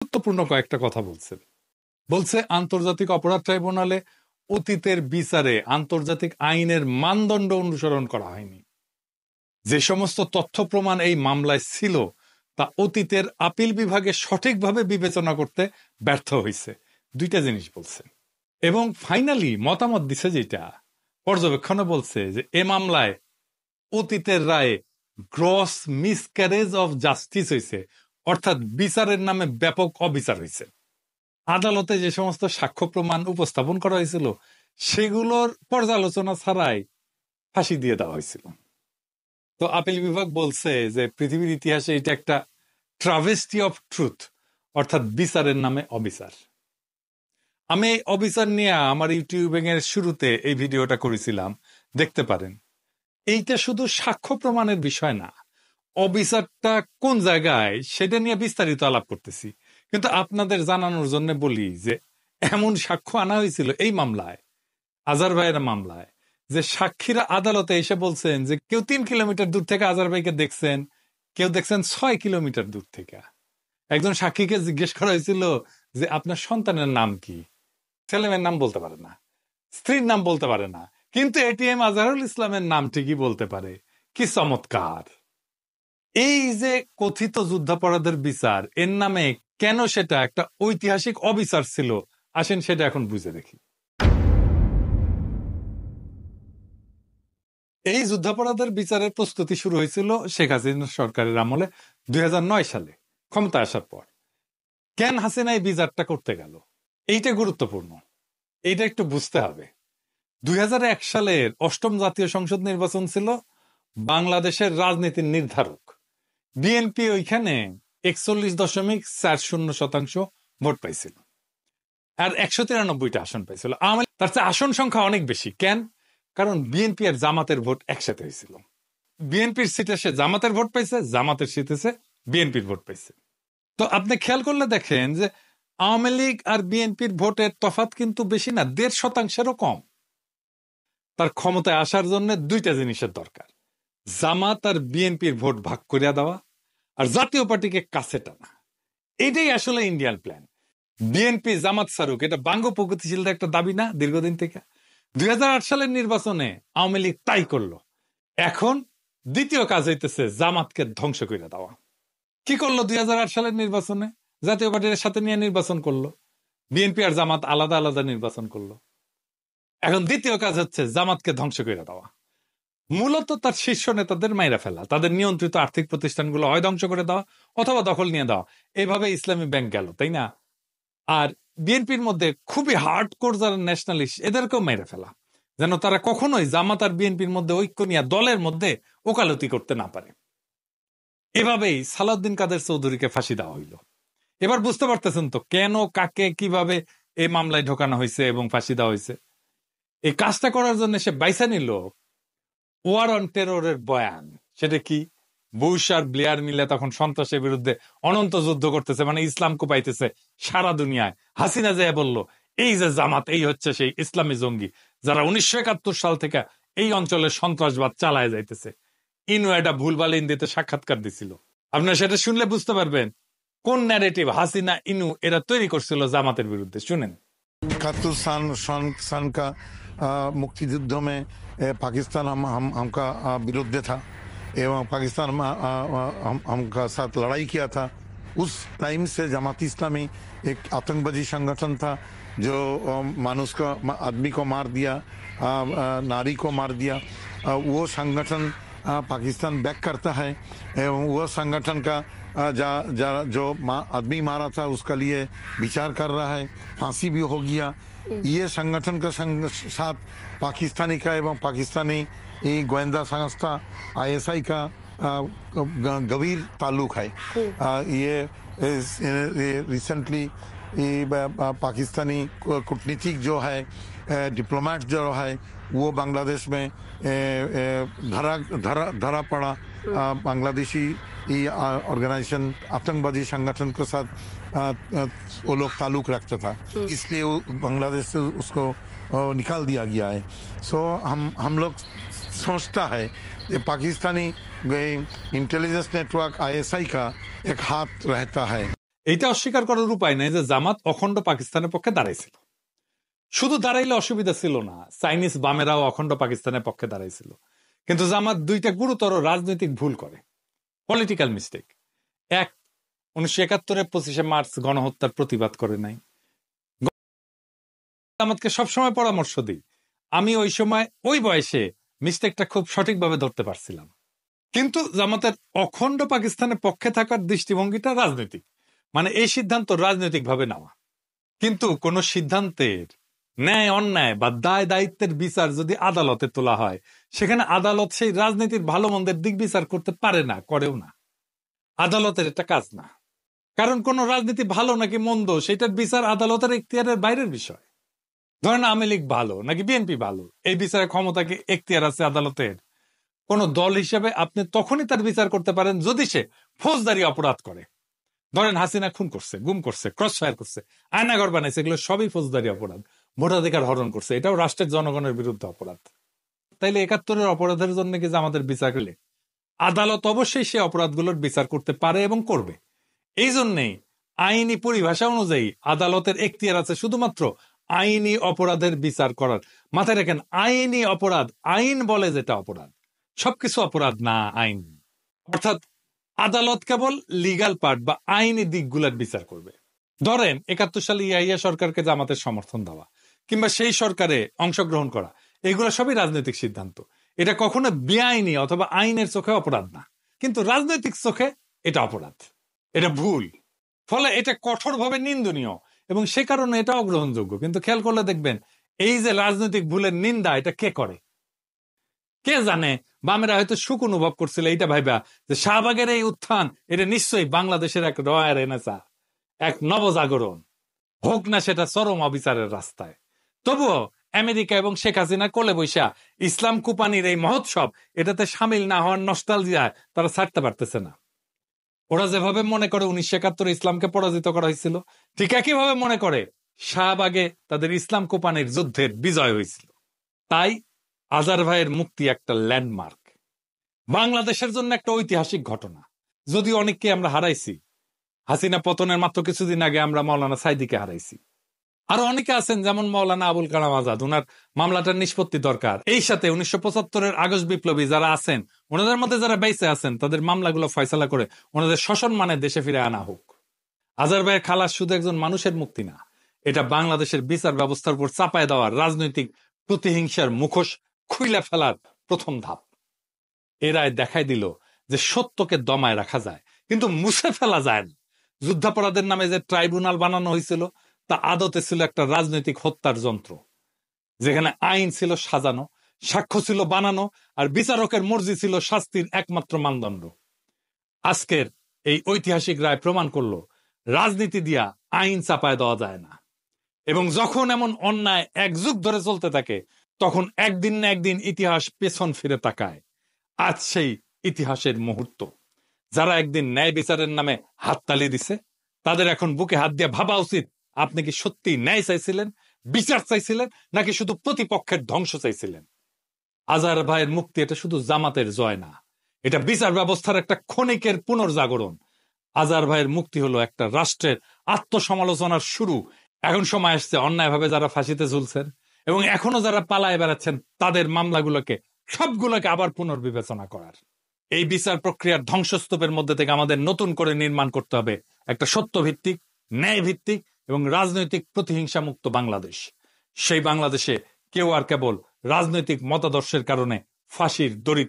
গুরুত্বপূর্ণ কয়েকটা কথা বলছে আন্তর্জাতিক অপরাধ ট্রাইব্যুনালে অতীতের বিচারে আন্তর্জাতিক আইনের মানদণ্ড অনুসরণ করা হয়নি। যে সমস্ত তথ্য প্রমাণ এই মামলায় ছিল তা অতীতের আপিল বিভাগে সঠিকভাবে বিবেচনা করতে ব্যর্থ হয়েছে। দুইটা জিনিস বলছে এবং ফাইনালি মতামত দিছে যেটা পর্যবেক্ষণে বলছে যে এ মামলায় অতীতের রায়ে গ্রস মিসক্যারেজ অফ জাস্টিস হয়েছে, অর্থাৎ বিচারের নামে ব্যাপক অবিচার হয়েছে। আদালতে যে সমস্ত সাক্ষ্য প্রমাণ উপস্থাপন করা হয়েছিল সেগুলোর পর্যালোচনা ছাড়াই ফাঁসি দিয়ে দেওয়া হয়েছিল। তো আপিল বিভাগ বলছে যে পৃথিবীর ইতিহাসে এটা একটা ট্রাভেস্টি অফ ট্রুথ, অর্থাৎ বিচারের নামে অবিচার। আমি এই অবিচার নিয়ে আমার ইউটিউবিং এর শুরুতে এই ভিডিওটা করেছিলাম, দেখতে পারেন। এইটা শুধু সাক্ষ্য প্রমাণের বিষয় না, অবিচারটা কোন জায়গায় সেটা নিয়ে বিস্তারিত আলাপ করতেছি। কিন্তু আপনাদের জানানোর জন্য বলি যে এমন সাক্ষ্য আনা হয়েছিল এই মামলায়, আজহার ভাইয়ের মামলায়, যে সাক্ষীরা আদালতে এসে বলছেন যে কেউ 3 কিলোমিটার দূর থেকে আজহার ভাইকে দেখছেন, কেউ দেখছেন 6 কিলোমিটার দূর থেকে। একজন সাক্ষীকে জিজ্ঞেস করা হয়েছিল যে আপনার সন্তানের নাম কি? ছেলেমেয়ের নাম বলতে পারে না, স্ত্রীর নাম বলতে পারে না, কিন্তু এটিএম আজহারুল ইসলামের নাম ঠিকই বলতে পারে। কি চমৎকার! এই যে কথিত যুদ্ধাপরাধের বিচার, এর নামে কেন সেটা একটা ঐতিহাসিক অবিচার ছিল, আসেন সেটা এখন বুঝে দেখি। এই যুদ্ধাপরাধের বিচারের প্রস্তুতি শুরু হয়েছিল শেখ হাসিনা সরকারের আমলে 2009 সালে ক্ষমতা আসার পর। কেন হাসিনা এই বিচারটা করতে গেল, এইটা গুরুত্বপূর্ণ, এইটা একটু বুঝতে হবে। 2001 সালের 8ম জাতীয় সংসদ নির্বাচন ছিল বাংলাদেশের রাজনীতির নির্ধারক। বিএনপি ওইখানে 41.40% ভোট পাইছিল আর 193টা আসন পাইছিল। তার চেয়ে আসন সংখ্যা অনেক বেশি। কেন? কারণ বিএনপি আর জামাতের ভোট একসাথে হয়েছিল। বিএনপির সিটে সে জামাতের ভোট পাইছে, জামাতের সিটে সে বিএনপির ভোট পাইছে। তো আপনি খেয়াল করলে দেখেন যে আওয়ামী লীগ আর বিএনপির ভোটের তফাৎ কিন্তু বেশি না, 1.5%-এরও কম। তার ক্ষমতায় আসার জন্য দুইটা জিনিসের দরকার: জামাত আর বিএনপির ভোট ভাগ করিয়া দেওয়া আর জাতীয় পার্টিকে কাছে টানা। এটাই আসলে ইন্ডিয়ান প্ল্যান। বিএনপি জামাত সারুক, এটা বাঙ্গ প্রগতিশীলদের একটা দাবি না দীর্ঘদিন থেকে? 2008 সালের নির্বাচনে আওয়ামী লীগ তাই করলো। এখন দ্বিতীয় কাজ হইতেছে জামাতকে ধ্বংস করে দেওয়া। কি করলো 2008 সালের নির্বাচনে? জাতীয় পার্টির সাথে নিয়ে নির্বাচন করলো, বিএনপি আর জামাত আলাদা আলাদা নির্বাচন করলো। এখন দ্বিতীয় কাজ হচ্ছে জামাতকে ধ্বংস করে দেওয়া, মূলত তার শীর্ষ নেতাদের মাইরা ফেলা, তাদের নিয়ন্ত্রিত আর্থিক প্রতিষ্ঠানগুলো হয় ধ্বংস করে দেওয়া অথবা দখল নিয়ে দেওয়া। এইভাবে ইসলামী ব্যাংক গেল, তাই না? আর বিএনপির মধ্যে খুবই হার্ডকোর যারা ন্যাশনালিস্ট, এদেরকেও মেরে ফেলা, যেন তারা কখনোই জামাত আর বিএনপির মধ্যে ঐক্য নিয়ে দলের মধ্যে ওকালতি করতে না পারে। এভাবেই সালাউদ্দিন কাদের চৌধুরীকে ফাঁসি দেওয়া হইল। এবার বুঝতে পারতেছেন তো কেন, কাকে, কিভাবে এই মামলায় ঢোকানো হয়েছে এবং ফাঁসি দেওয়া হয়েছে। এই কাজটা করার জন্য সে বাইসা নিল ওয়ার অন টেররের বয়ান। সেটা কি? বুশ আর ব্লেয়ার মিলে তখন সন্ত্রাসের বিরুদ্ধে অনন্ত যুদ্ধ করতেছে, মানে ইসলাম কোপাইতেছে সারা দুনিয়ায়। হাসিনা যে বলল এই যে জামাত, এই হচ্ছে সেই ইসলামী জঙ্গি যারা 1971 সাল থেকে এই অঞ্চলে সন্ত্রাসবাদ চালায় যাইতেছে। ইনু এটা ভুলভাল হিন্দিতে সাক্ষাৎকার দিছিল। আপনারা সেটা শুনলে বুঝতে পারবেন কোন ন্যারেটিভ হাসিনা ইনু এরা তৈরি করছিল জামাতের বিরুদ্ধে। শুনেন। 71 सन का मुक्तियुद्ध में पाकिस्तान हमका विरुद्ध था एवं पाकिस्तान हमका साथ लड़ाई किया था। उस टाइम से जमात इस्लामी एक आतंकवादी संगठन था जो मानुष को, आदमी को मार दिया, नारी को मार दिया। वो संगठन पाकिस्तान बैक करता है एवं वो संगठन का जो आदमी मारा था उसका लिए विचार कर रहा है, फांसी भी हो गया। ये संगठन का साथ पाकिस्तानी का एवं पाकिस्तानी गोयंदा संस्था आईएसआई का गंभीर ताल्लुक है। ये रिसेंटली पाकिस्तानी कूटनीतिक जो है, डिप्लोमेट जो है, वो बांग्लादेश में धरा पड़ा बांग्लादेशी ऑर्गेनाइजेशन आतंकवादी संगठन के साथ वो लोग ताल्लुक रखता था, इसलिए बांग्लादेश से उसको निकाल दिया गया है। सो हम लोग सोचता है कि पाकिस्तानी इंटेलिजेंस नेटवर्क आईएसआई का एक हाथ रहता है। এইটা অস্বীকার করার উপায় নেই যে জামাত অখণ্ড পাকিস্তানের পক্ষে দাঁড়াইছিল। শুধু দাঁড়াইলে অসুবিধা ছিল না, চাইনিজ বামেরাও অখণ্ড পাকিস্তানের পক্ষে দাঁড়াইছিল। কিন্তু জামাত দুইটা গুরুতর রাজনৈতিক ভুল করে, পলিটিক্যাল মিস্টেক। এক, 1971 25শে মার্চ গণহত্যার প্রতিবাদ করে নাই। জামাতকে সবসময় পরামর্শ দিই, আমি ওই সময় ওই বয়সে মিস্টেকটা খুব সঠিকভাবে ধরতে পারছিলাম। কিন্তু জামাতের অখণ্ড পাকিস্তানের পক্ষে থাকার দৃষ্টিভঙ্গিটা রাজনৈতিক, মানে এই সিদ্ধান্ত রাজনৈতিক ভাবে নেওয়া। কিন্তু কোন সিদ্ধান্তের ন্যায় অন্যায় বা দায় দায়িত্বের বিচার যদি আদালতে তোলা হয়, সেখানে আদালত সেই রাজনীতির ভালো মন্দের দিক বিচার করতে পারে না, করেও না। আদালতের এটা কাজ না। কারণ কোন রাজনীতি ভালো নাকি মন্দ সেটার বিচার আদালতের এখতিয়ারের বাইরের বিষয়। ধরেন আওয়ামী লীগ ভালো নাকি বিএনপি ভালো, এই বিচারের ক্ষমতা কি এখতিয়ার আছে আদালতের? কোন দল হিসেবে আপনি তখনই তার বিচার করতে পারেন যদি সে ফৌজদারি অপরাধ করে। ধরেন হাসিনা খুন করছে, গুম করছে, ক্রস ফায়ার করছে, আয়নাঘর বানাইছে, এগুলো সবই ফৌজদারি অপরাধ। ভোটাধিকার হরণ করছে, এটাও রাষ্ট্রের জনগণের বিরুদ্ধে অপরাধ। তাইলে 71-এর অপরাধের জন্য কি আমাদের বিচার করলে আদালত অবশ্যই সে অপরাধগুলোর বিচার করতে পারে এবং করবে। এই জন্যেই আইনি পরিভাষা অনুযায়ী আদালতের এখতিয়ার আছে শুধুমাত্র আইনি অপরাধের বিচার করার। মাথায় রাখেন, আইনি অপরাধ, আইন বলে যেটা অপরাধ, সবকিছু অপরাধ না আইন। অর্থাৎ আদালত কেবল লিগাল পার্ট বা আইনি দিকগুলোর বিচার করবে। ধরেন 71 সালে ইয়াহিয়া সরকারকে জামাতের সমর্থন দেওয়া কিংবা সেই সরকারে অংশগ্রহণ করা, এগুলো সবই রাজনৈতিক সিদ্ধান্ত। এটা কখনো বেআইনি অথবা আইনের চোখে অপরাধ না, কিন্তু রাজনৈতিক চোখে এটা অপরাধ, এটা ভুল। ফলে এটা কঠোরভাবে নিন্দনীয় এবং সে কারণে এটা অগ্রহণযোগ্য। কিন্তু খেয়াল করলে দেখবেন, এই যে রাজনৈতিক ভুলের নিন্দা, এটা কে করে? কে জানে? বামেরা হয়তো সুখ অনুভব করছিল এইটা ভাইবা যে শাহবাগের এই উত্থান এটা নিশ্চয়ই বাংলাদেশের এক রয়ার এনেছা, এক নবজাগরণ হোক না সেটা চরম অবিচারের রাস্তায়। তবুও আমেরিকা এবং শেখ হাসিনা কোলে বৈশা ইসলাম কুপানির এই মহোৎসব, এটাতে সামিল না হওয়ার নস্টালজিয়ায় তারা ছাড়তে পারতেছে না। ওরা যেভাবে মনে করে 1971 ইসলামকে পরাজিত করা হয়েছিল, ঠিক একইভাবে মনে করে শাহবাগে তাদের ইসলাম কুপানির যুদ্ধের বিজয় হয়েছিল। তাই আজার ভাইয়ের মুক্তি একটা ল্যান্ডমার্ক, বাংলাদেশের জন্য একটা ঐতিহাসিক ঘটনা। যদিও অনেককে আমরা হারাইছি, হাসিনা পতনের মাত্র কিছুদিন আগে আমরা মাওলানা সাইদিকে হারাইছি। আরো অনেকে আছেন, যেমন মাওলানা আবুল কালাম আজাদ, ওনার মামলাটার নিষ্পত্তি দরকার। এই সাথে 1975-এর আগস্ট বিপ্লবী যারা আছেন, ওনাদের মধ্যে যারা বেঁচে আছেন, তাদের মামলাগুলো ফয়সালা করে ওনাদের সসম্মানে দেশে ফিরে আনা হোক। আজার ভাইয়ের খালাস শুধু একজন মানুষের মুক্তি না, এটা বাংলাদেশের বিচার ব্যবস্থার উপর চাপায় দেওয়ার রাজনৈতিক প্রতিহিংসার মুখোশ খুইলা ফেলার প্রথম ধাপ। এ রায় দেখাই দিল যে সত্যকে দমায় রাখা যায়, কিন্তু মুছে ফেলা যায় না। যুদ্ধাপরাধের নামে যে ট্রাইব্যুনাল বানানো হয়েছিল, তা আদতে ছিল একটা রাজনৈতিক হত্যার যন্ত্র, যেখানে আইন ছিল সাজানো, সাক্ষ্য ছিল বানানো, আর বিচারকের মর্জি ছিল শাস্তির একমাত্র মানদণ্ড। আজকের এই ঐতিহাসিক রায় প্রমাণ করলো রাজনীতি দিয়া আইন চাপায় দেওয়া যায় না। এবং যখন এমন অন্যায় এক যুগ ধরে চলতে থাকে, তখন একদিন না একদিন ইতিহাস পেছন ফিরে তাকায়। আজ সেই ইতিহাসের মুহূর্ত। যারা একদিন ন্যায় বিচারের নামে হাততালি দিছে, তাদের এখন বুকে হাত দিয়ে ভাবা উচিত, আপনি কি সত্যি ন্যায় চাইছিলেন, বিচার চাইছিলেন, নাকি শুধু প্রতিপক্ষের ধ্বংস চাইছিলেন? আজহার ভাইয়ের মুক্তি এটা শুধু জামাতের জয় না, এটা বিচার ব্যবস্থার একটা ক্ষণিকের পুনর্জাগরণ। আজহার ভাইয়ের মুক্তি হলো একটা রাষ্ট্রের আত্মসমালোচনার শুরু। এখন সময় আসছে অন্যায়ভাবে যারা ফাঁসিতে ঝুলছেন এবং এখনো যারা পালায় বেড়াচ্ছেন, তাদের মামলাগুলোকে সবগুলোকে আবার পুনর্বিবেচনা করার। এই বিচার প্রক্রিয়ার ধ্বংসস্তূপের মধ্যে থেকে আমাদের নতুন করে নির্মাণ করতে হবে একটা সত্যভিত্তিক, ন্যায় ভিত্তিক এবং রাজনৈতিক প্রতিহিংসা মুক্ত বাংলাদেশ। সেই বাংলাদেশে কেউ আর কেবল রাজনৈতিক মতাদর্শের কারণে ফাঁসির দড়ি